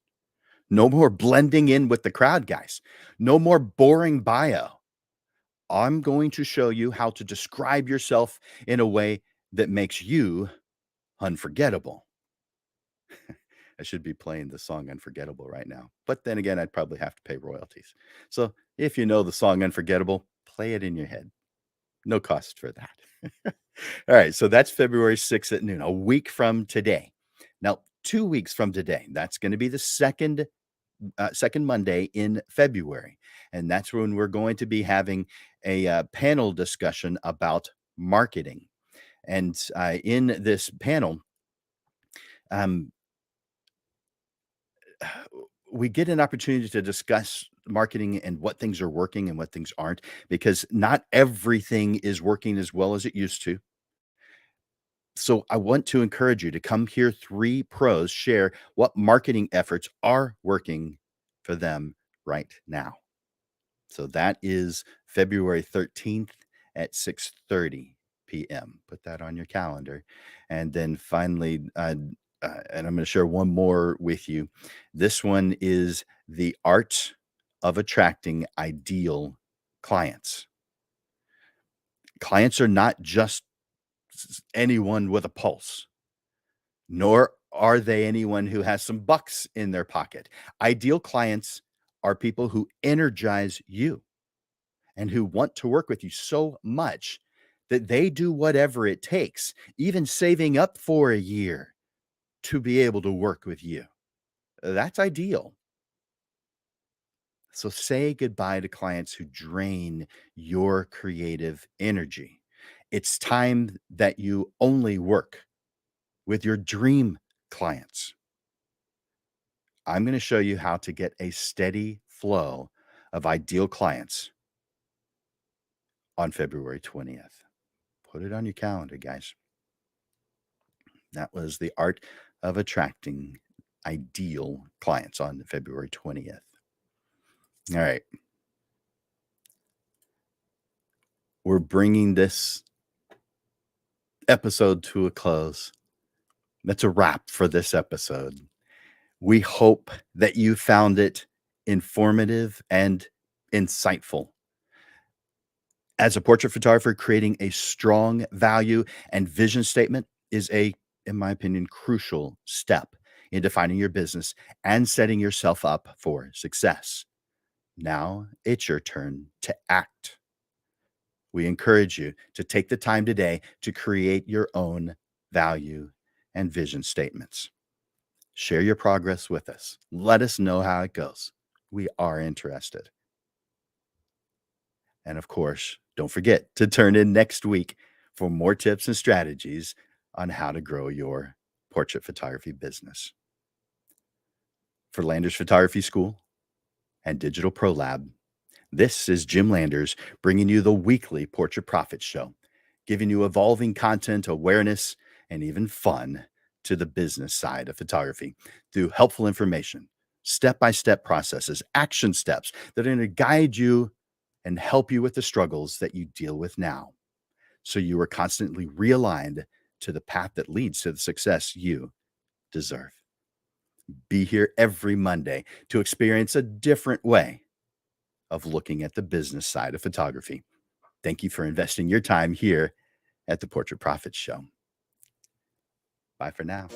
No more blending in with the crowd, guys. No more boring bio. I'm going to show you how to describe yourself in a way that makes you unforgettable. I should be playing the song Unforgettable right now. But then again, I'd probably have to pay royalties. So if you know the song Unforgettable, play it in your head. No cost for that. All right. So that's February 6th at noon, a week from today. Now, 2 weeks from today, that's going to be the second Monday in February. And that's when we're going to be having a panel discussion about marketing. And in this panel, um, we get an opportunity to discuss marketing and what things are working and what things aren't, because not everything is working as well as it used to. So I want to encourage you to come hear three pros share what marketing efforts are working for them right now. So that is February 13th at 6:30 p.m. Put that on your calendar. And then finally, and I'm going to share one more with you. This one is the art of attracting ideal clients. Clients are not just anyone with a pulse, nor are they anyone who has some bucks in their pocket. Ideal clients are people who energize you and who want to work with you so much that they do whatever it takes, even saving up for a year to be able to work with you. That's ideal. So say goodbye to clients who drain your creative energy. It's time that you only work with your dream clients. I'm going to show you how to get a steady flow of ideal clients on February 20th. Put it on your calendar, guys. That was the art of attracting ideal clients on February 20th. All right. We're bringing this episode to a close. That's a wrap for this episode. We hope that you found it informative and insightful. As a portrait photographer, creating a strong value and vision statement is in my opinion, crucial step in defining your business and setting yourself up for success. Now it's your turn to act. We encourage you to take the time today to create your own value and vision statements. Share your progress with us. Let us know how it goes. We are interested. And of course, don't forget to turn in next week for more tips and strategies on how to grow your portrait photography business. For Landers Photography School and Digital Pro Lab, this is Jim Landers bringing you the weekly Portrait Profit Show, giving you evolving content, awareness, and even fun to the business side of photography through helpful information, step-by-step processes, action steps that are going to guide you and help you with the struggles that you deal with now, so you are constantly realigned to the path that leads to the success you deserve. Be here every Monday to experience a different way of looking at the business side of photography. Thank you for investing your time here at the Portrait Profit Show. Bye for now.